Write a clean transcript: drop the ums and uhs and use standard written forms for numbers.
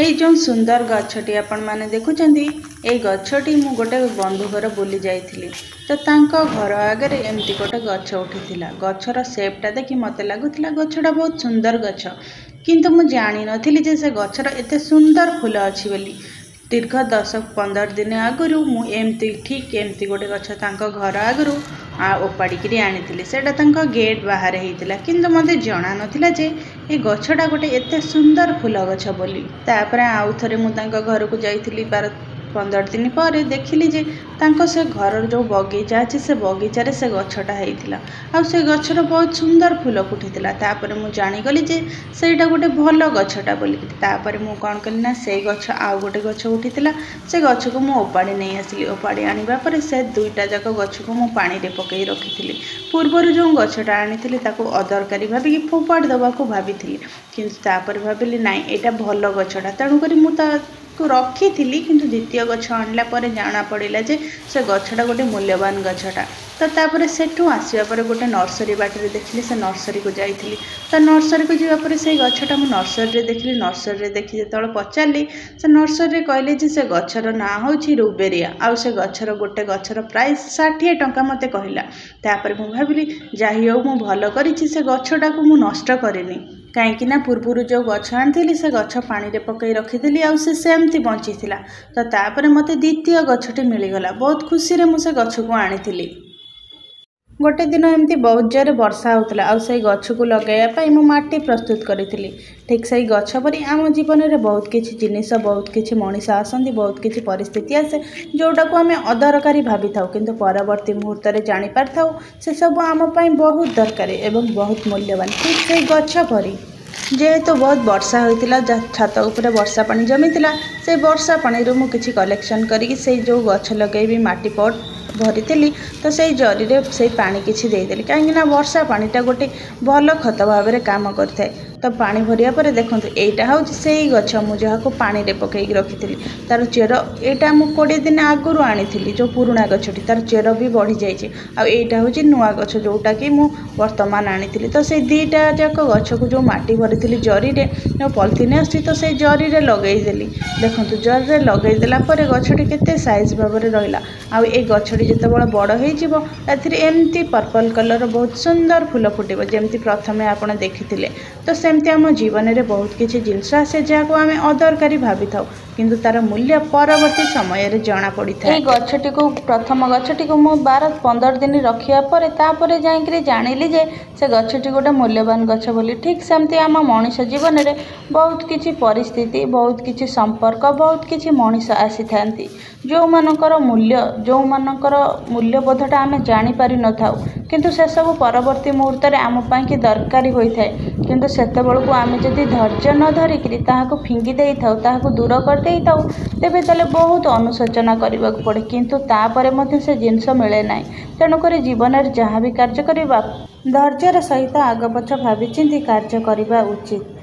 एई जो सुंदर गछटी आपण माने देखुचंदी एई गछटी मु गोटे बंधु घर बुली जाइथिली तो तांको घर आगे एमती गोटे गछ उठिथिला। गछर शेपटा देखि मते लागुथिला गछटा बहुत सुंदर गछ, किंतु मु जानि नथिली जे से गछर एते सुंदर फूल अछि बोली। दीर्घ 10-15 दिन आगुरु मु एमती ठीक एमती गोटे गछ तांको घर आगुरु ओपाड़ी आनी सेटा तांको गेट बाहर होता, किंतु मते जना नथिला जे ए गछटा गोटे एते सुंदर फूल गछ बोली। तापर आउ थरे मु तांको घर को जाइथिली 15 दिन पर देखिली जे तांको से घर जो बगीचा अच्छे से बगीचा रे से गछटा होइथिला आ से गछर बहुत सुंदर फूल फुटिथिला। तापर मु जानिगली जे सेटा गोटे भल गछटा बोली। तापर मु कौन कली ना से गछ आउ गोटे गछ उठिथिला, से गछ को मु ओपाड़ी नहीं आसिली। ओपाड़ी आनिबा पर से दुईटा जाक गछ को मु पानी रे पकई रखिथिली। पूर्वर जो गछटा आनिथिली ताको अदरकारी भाबी कि फोपाड़ दबा को भाबिथिली, किंतु तापर भाबिली नाइ एटा भल गछटा, तेणु करी मु को रखी थी। किंतु द्वितीय गछ आणला पर जाना पड़ा जे से गछटा गोटे मूल्यवान गछटा। तो तापर सेठू आसवा पर गोटे नर्सरी बाटर देखली, से नर्सरी को जाइली। तो नर्सरी को जावापर से गछटा मु नर्सरी देखली। नर्सरी देखी जो पचारि से नर्सरी कहले जे से गछर ना हूँ रुबेरिया, आउ से गछर गोटे गछर प्राइस 60 टंका मते कहला। तापर मु भाविली जाही हो मु भल करिछि से गछटा को मु नष्ट करिनी, कहीं ना पूर्वर जो गछ आनी से गछ पानी रे पकई रखी आ सेमती बंची थिला। तो तापर मते द्वितीय गछटी मिलगला। बहुत खुशी रे मु से गछ को आनी। गोटे दिन एमती बहुत जोर वर्षा होता आ से गछ को लगाइबा मु माटी प्रस्तुत करी। ठीक से गछ परी आम जीवन में बहुत किसी जिनिस बहुत किसी मनीष आसती, बहुत किसी परिस्थिति आसे जोटा को आम अदरकारी भाभी था, किंतु परवर्ती मुहूर्त में जापर था से सब आम बहुत दरकार एवं बहुत मूल्यवान। ठीक से गछ परी जेहेतु बहुत वर्षा होता छात उपर वर्षा पानी जमीला, से वर्षा पानी मु किसी कलेक्शन करी से जो गछ लगेबी माटी पट भरी थी, तो से जरी रे से पानी किसी देदेली, कहीं वर्षा पानीटा गोटे भल खत भाव में काम करता है। तो पानी भरिया पर देखो यहीटा हूँ से गछ मु जहाँ पानी रे पकईकी रखी तार चेर यहाँ मु 20 दिन आगुरी आनी जो पुराणा गछटी तार चेर भी बढ़ी जाइए हूँ नुआ गछ जोटा कि मु वर्तमान आनी। तो से दीटा जाक गछ को जो माटी भरी जरी रे जो पॉलिथिन आसी तो से जरी रे लगेदेली। देखो जरी रे लगेदेला पर गछटी केते साइज भाव में रहा। आउ ए गछटी जितेबाला बड़ हो एमती पर्पल कलर बहुत सुंदर फूल फुटब जमती प्रथमे आपड़ देखी। तो सेमती आम जीवन में बहुत किसी जिनस आसे जहाँ आम अदरकारी भावी था, किंतु तार मूल्य परवर्ती समय रे जना पड़ी था। गछटी को प्रथम गछटी को मु 12-15 दिन रखिया पर तापर जाइकरी जानिली जे से गछटी गोटे मूल्यवान गछ बोली। ठीक सेमती आम मनीष जीवन में बहुत किसी परिस्थिति, बहुत किसी संपर्क, बहुत किसी मनीष आसी थांती जो मानकर मूल्यबोधटा आम जानी पारि न थाउ, किंतु से सब परवर्ती मुहूर्त में आम पाई दरकारी होता है। किंतु सेते बेलू आम जदि धैर्य न धरिकी ताहाको फिंगी दे था ताहाको दूर कर दे था तेबे ताले बहुत अनुशोचना करने को पड़े, किंतु तापरे मध्य से जिनस मिले ना। तेणुक जीवन में जहाँ भी कार्य करवा धैर्यर सहित आग पछ भावी चिंती कार्य करवा उचित।